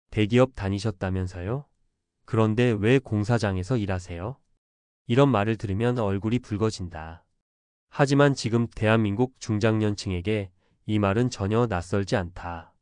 대기업 다니셨다면서요? 그런데 왜 공사장에서 일하세요? 이런 말을 들으면 얼굴이 붉어진다. 하지만 지금 대한민국 중장년층에게 이 말은 전혀 낯설지 않다.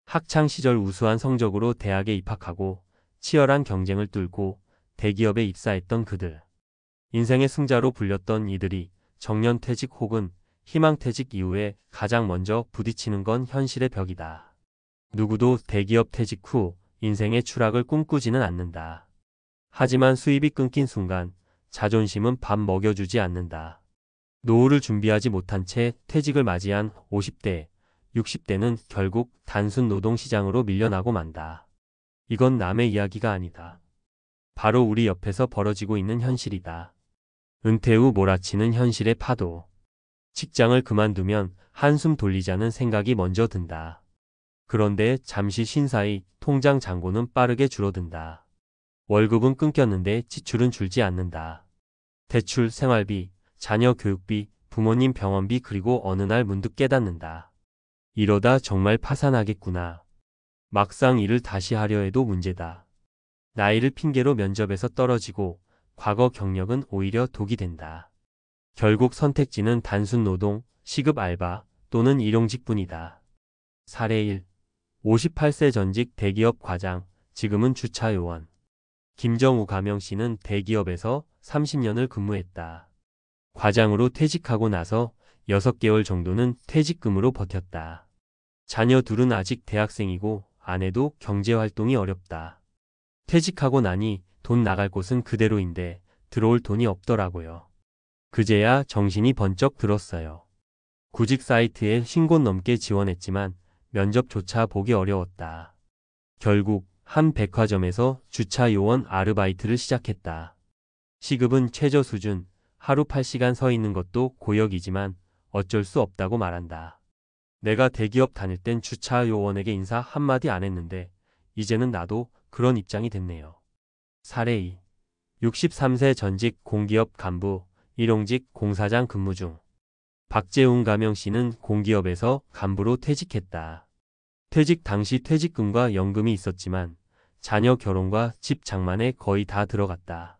학창 시절 우수한 성적으로 대학에 입학하고 치열한 경쟁을 뚫고 대기업에 입사했던 그들. 인생의 승자로 불렸던 이들이 정년퇴직 혹은 희망퇴직 이후에 가장 먼저 부딪히는 건 현실의 벽이다. 누구도 대기업 퇴직 후 인생의 추락을 꿈꾸지는 않는다. 하지만 수입이 끊긴 순간 자존심은 밥 먹여주지 않는다. 노후를 준비하지 못한 채 퇴직을 맞이한 50대, 60대는 결국 단순 노동시장으로 밀려나고 만다. 이건 남의 이야기가 아니다. 바로 우리 옆에서 벌어지고 있는 현실이다. 은퇴 후 몰아치는 현실의 파도. 직장을 그만두면 한숨 돌리자는 생각이 먼저 든다. 그런데 잠시 쉰 사이 통장 잔고는 빠르게 줄어든다. 월급은 끊겼는데 지출은 줄지 않는다. 대출, 생활비, 자녀 교육비, 부모님 병원비 그리고 어느 날 문득 깨닫는다. 이러다 정말 파산하겠구나. 막상 일을 다시 하려 해도 문제다. 나이를 핑계로 면접에서 떨어지고 과거 경력은 오히려 독이 된다. 결국 선택지는 단순 노동, 시급 알바 또는 일용직뿐이다. 사례 1. 58세 전직 대기업 과장, 지금은 주차 요원. 김정우 가명 씨는 대기업에서 30년을 근무했다. 과장으로 퇴직하고 나서 6개월 정도는 퇴직금으로 버텼다. 자녀 둘은 아직 대학생이고 아내도 경제활동이 어렵다. 퇴직하고 나니 돈 나갈 곳은 그대로인데 들어올 돈이 없더라고요. 그제야 정신이 번쩍 들었어요. 구직 사이트에 50곳 넘게 지원했지만 면접조차 보기 어려웠다. 결국 한 백화점에서 주차 요원 아르바이트를 시작했다. 시급은 최저 수준, 하루 8시간 서 있는 것도 고역이지만 어쩔 수 없다고 말한다. 내가 대기업 다닐 땐 주차 요원에게 인사 한마디 안 했는데 이제는 나도 그런 입장이 됐네요. 사례 2. 63세 전직 공기업 간부, 일용직 공사장 근무 중. 박재웅 가명 씨는 공기업에서 간부로 퇴직했다. 퇴직 당시 퇴직금과 연금이 있었지만 자녀 결혼과 집 장만에 거의 다 들어갔다.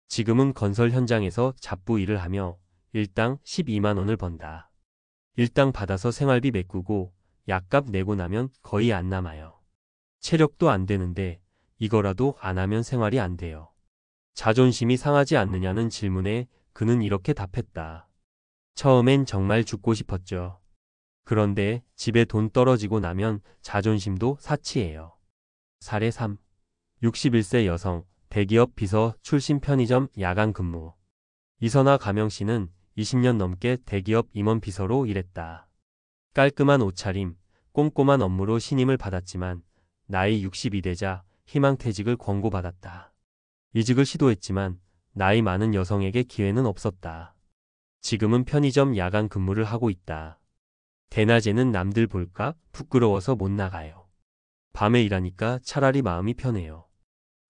지금은 건설 현장에서 잡부 일을 하며 일당 12만 원을 번다. 일당 받아서 생활비 메꾸고 약값 내고 나면 거의 안 남아요. 체력도 안 되는데 이거라도 안 하면 생활이 안 돼요. 자존심이 상하지 않느냐는 질문에 그는 이렇게 답했다. 처음엔 정말 죽고 싶었죠. 그런데 집에 돈 떨어지고 나면 자존심도 사치예요. 사례 3. 61세 여성, 대기업 비서 출신 편의점 야간 근무. 이선아 가명 씨는 20년 넘게 대기업 임원 비서로 일했다. 깔끔한 옷차림, 꼼꼼한 업무로 신임을 받았지만 나이 62되자 희망퇴직을 권고받았다. 이직을 시도했지만 나이 많은 여성에게 기회는 없었다. 지금은 편의점 야간 근무를 하고 있다. 대낮에는 남들 볼까 부끄러워서 못 나가요. 밤에 일하니까 차라리 마음이 편해요.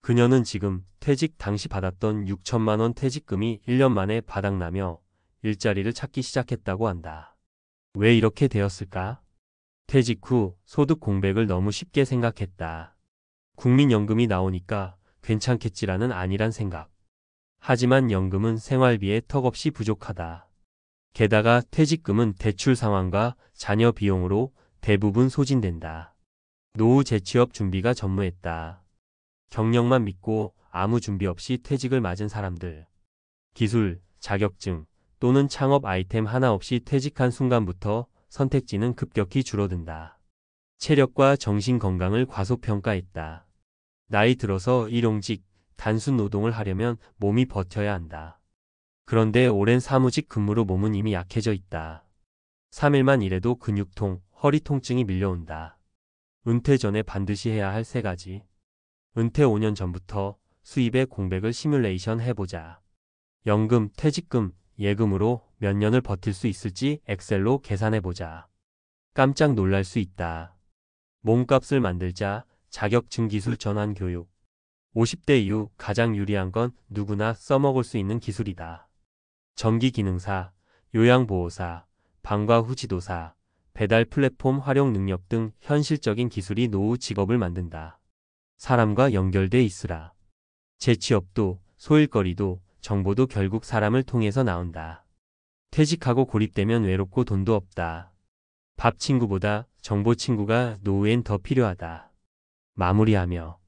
그녀는 지금 퇴직 당시 받았던 6천만 원 퇴직금이 1년 만에 바닥나며 일자리를 찾기 시작했다고 한다. 왜 이렇게 되었을까? 퇴직 후 소득 공백을 너무 쉽게 생각했다. 국민연금이 나오니까 괜찮겠지라는 안일한 생각. 하지만 연금은 생활비에 턱없이 부족하다. 게다가 퇴직금은 대출 상환과 자녀 비용으로 대부분 소진된다. 노후 재취업 준비가 전무했다. 경력만 믿고 아무 준비 없이 퇴직을 맞은 사람들. 기술, 자격증 또는 창업 아이템 하나 없이 퇴직한 순간부터 선택지는 급격히 줄어든다. 체력과 정신 건강을 과소평가했다. 나이 들어서 일용직, 단순 노동을 하려면 몸이 버텨야 한다. 그런데 오랜 사무직 근무로 몸은 이미 약해져 있다. 3일만 일해도 근육통, 허리 통증이 밀려온다. 은퇴 전에 반드시 해야 할 3가지. 은퇴 5년 전부터 수입의 공백을 시뮬레이션 해보자. 연금, 퇴직금, 예금으로 몇 년을 버틸 수 있을지 엑셀로 계산해보자. 깜짝 놀랄 수 있다. 몸값을 만들자. 자격증 기술 전환 교육. 50대 이후 가장 유리한 건 누구나 써먹을 수 있는 기술이다. 전기기능사, 요양보호사, 방과 후 지도사, 배달 플랫폼 활용 능력 등 현실적인 기술이 노후 직업을 만든다. 사람과 연결돼 있으라. 재취업도, 소일거리도, 정보도 결국 사람을 통해서 나온다. 퇴직하고 고립되면 외롭고 돈도 없다. 밥 친구보다 정보 친구가 노후엔 더 필요하다. 마무리하며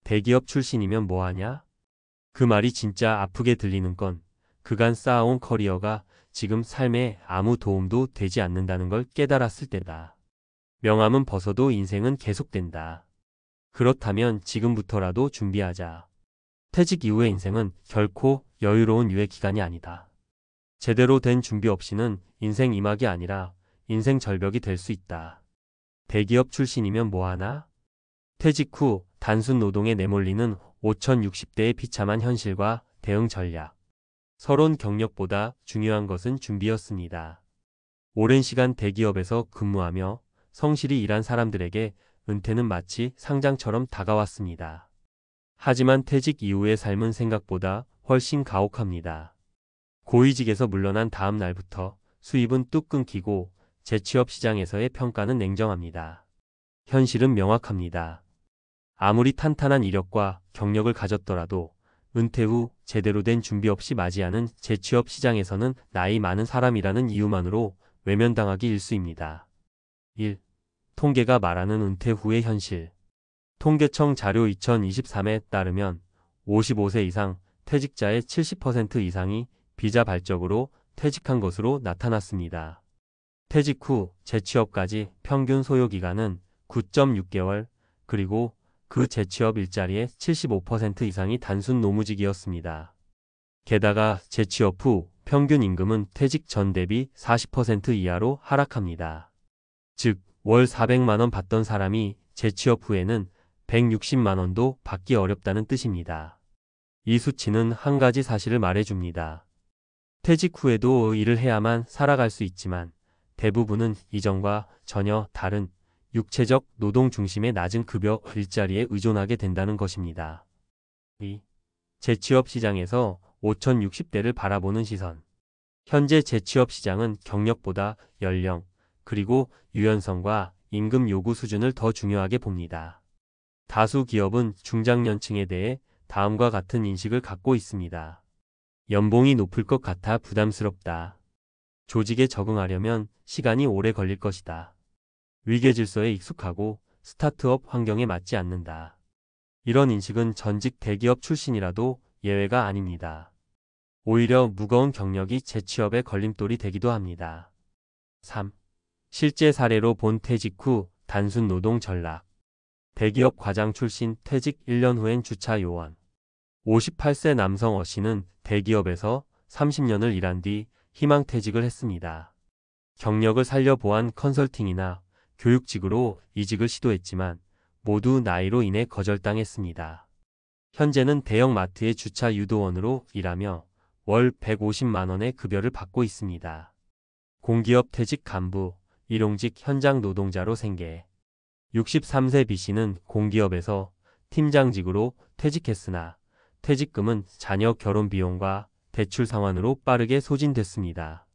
대기업 출신이면 뭐하냐? 그 말이 진짜 아프게 들리는 건 그간 쌓아온 커리어가 지금 삶에 아무 도움도 되지 않는다는 걸 깨달았을 때다. 명함은 벗어도 인생은 계속된다. 그렇다면 지금부터라도 준비하자. 퇴직 이후의 인생은 결코 여유로운 유예 기간이 아니다. 제대로 된 준비 없이는 인생 이막이 아니라 인생 절벽이 될 수 있다. 대기업 출신이면 뭐하나? 퇴직 후 단순 노동에 내몰리는 5060대의 비참한 현실과 대응 전략. 서론 경력보다 중요한 것은 준비였습니다. 오랜 시간 대기업에서 근무하며 성실히 일한 사람들에게 은퇴는 마치 상장처럼 다가왔습니다. 하지만 퇴직 이후의 삶은 생각보다 훨씬 가혹합니다. 고위직에서 물러난 다음 날부터 수입은 뚝 끊기고 재취업 시장에서의 평가는 냉정합니다. 현실은 명확합니다. 아무리 탄탄한 이력과 경력을 가졌더라도 은퇴 후 제대로 된 준비 없이 맞이하는 재취업 시장에서는 나이 많은 사람이라는 이유만으로 외면당하기 일쑤입니다. 1. 통계가 말하는 은퇴 후의 현실. 통계청 자료 2023에 따르면 55세 이상 퇴직자의 70% 이상이 비자발적으로 퇴직한 것으로 나타났습니다. 퇴직 후 재취업까지 평균 소요기간은 9.6개월, 그리고 그 재취업 일자리의 75% 이상이 단순 노무직이었습니다. 게다가 재취업 후 평균 임금은 퇴직 전 대비 40% 이하로 하락합니다. 즉, 월 400만 원 받던 사람이 재취업 후에는 160만 원도 받기 어렵다는 뜻입니다. 이 수치는 한 가지 사실을 말해줍니다. 퇴직 후에도 일을 해야만 살아갈 수 있지만 대부분은 이전과 전혀 다른 육체적 노동 중심의 낮은 급여 일자리에 의존하게 된다는 것입니다. 2. 재취업 시장에서 5060대를 바라보는 시선. 현재 재취업 시장은 경력보다 연령, 그리고 유연성과 임금 요구 수준을 더 중요하게 봅니다. 다수 기업은 중장년층에 대해 다음과 같은 인식을 갖고 있습니다. 연봉이 높을 것 같아 부담스럽다. 조직에 적응하려면 시간이 오래 걸릴 것이다. 위계 질서에 익숙하고 스타트업 환경에 맞지 않는다. 이런 인식은 전직 대기업 출신이라도 예외가 아닙니다. 오히려 무거운 경력이 재취업의 걸림돌이 되기도 합니다. 3. 실제 사례로 본 퇴직 후 단순 노동 전락. 대기업 과장 출신 퇴직 1년 후엔 주차 요원. 58세 남성 어씨는 대기업에서 30년을 일한 뒤 희망퇴직을 했습니다. 경력을 살려보안 컨설팅이나 교육직으로 이직을 시도했지만 모두 나이로 인해 거절당했습니다. 현재는 대형 마트의 주차 유도원으로 일하며 월 150만 원의 급여를 받고 있습니다. 공기업 퇴직 간부, 일용직 현장 노동자로 생계. 63세 B씨는 공기업에서 팀장직으로 퇴직했으나 퇴직금은 자녀 결혼 비용과 대출 상환으로 빠르게 소진됐습니다.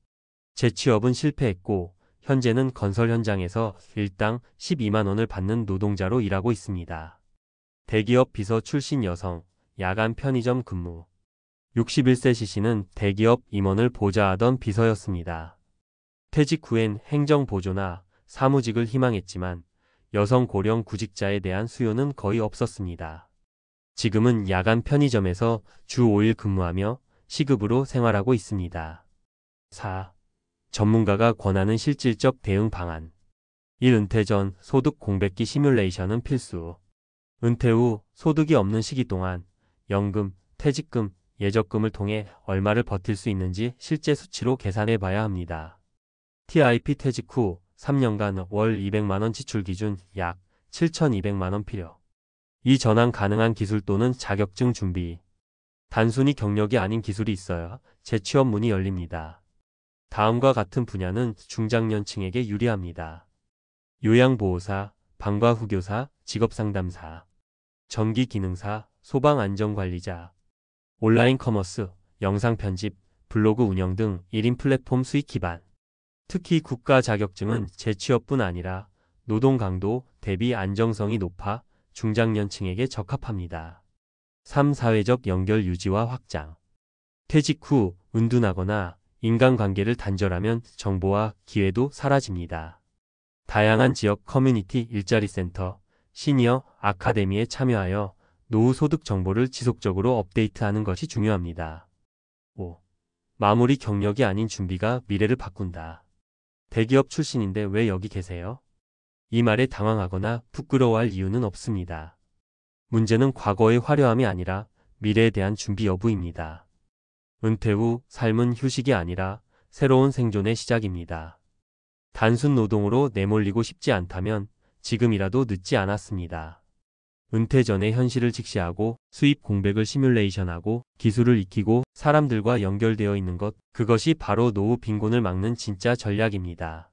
재취업은 실패했고 현재는 건설 현장에서 일당 12만 원을 받는 노동자로 일하고 있습니다. 대기업 비서 출신 여성, 야간 편의점 근무. 61세 C씨는 대기업 임원을 보좌하던 비서였습니다. 퇴직 후엔 행정보조나 사무직을 희망했지만 여성 고령 구직자에 대한 수요는 거의 없었습니다. 지금은 야간 편의점에서 주 5일 근무하며 시급으로 생활하고 있습니다. 4. 전문가가 권하는 실질적 대응 방안. 1. 은퇴 전 소득 공백기 시뮬레이션은 필수. 은퇴 후 소득이 없는 시기 동안 연금, 퇴직금, 예적금을 통해 얼마를 버틸 수 있는지 실제 수치로 계산해 봐야 합니다. TIP 퇴직 후 3년간 월 200만 원 지출 기준 약 7,200만 원 필요. 이 전환 가능한 기술 또는 자격증 준비. 단순히 경력이 아닌 기술이 있어야 재취업 문이 열립니다. 다음과 같은 분야는 중장년층에게 유리합니다. 요양보호사, 방과후교사, 직업상담사, 전기기능사, 소방안전관리자, 온라인 커머스, 영상 편집, 블로그 운영 등 1인 플랫폼 수익 기반. 특히 국가 자격증은 재취업뿐 아니라 노동 강도 대비 안정성이 높아 중장년층에게 적합합니다. 3. 사회적 연결 유지와 확장. 퇴직 후 은둔하거나 인간관계를 단절하면 정보와 기회도 사라집니다. 다양한 지역 커뮤니티 일자리 센터, 시니어 아카데미에 참여하여 노후 소득 정보를 지속적으로 업데이트하는 것이 중요합니다. 5. 마무리 경력이 아닌 준비가 미래를 바꾼다. 대기업 출신인데 왜 여기 계세요? 이 말에 당황하거나 부끄러워할 이유는 없습니다. 문제는 과거의 화려함이 아니라 미래에 대한 준비 여부입니다. 은퇴 후 삶은 휴식이 아니라 새로운 생존의 시작입니다. 단순 노동으로 내몰리고 싶지 않다면 지금이라도 늦지 않았습니다. 은퇴 전에 현실을 직시하고 수입 공백을 시뮬레이션하고 기술을 익히고 사람들과 연결되어 있는 것, 그것이 바로 노후 빈곤을 막는 진짜 전략입니다.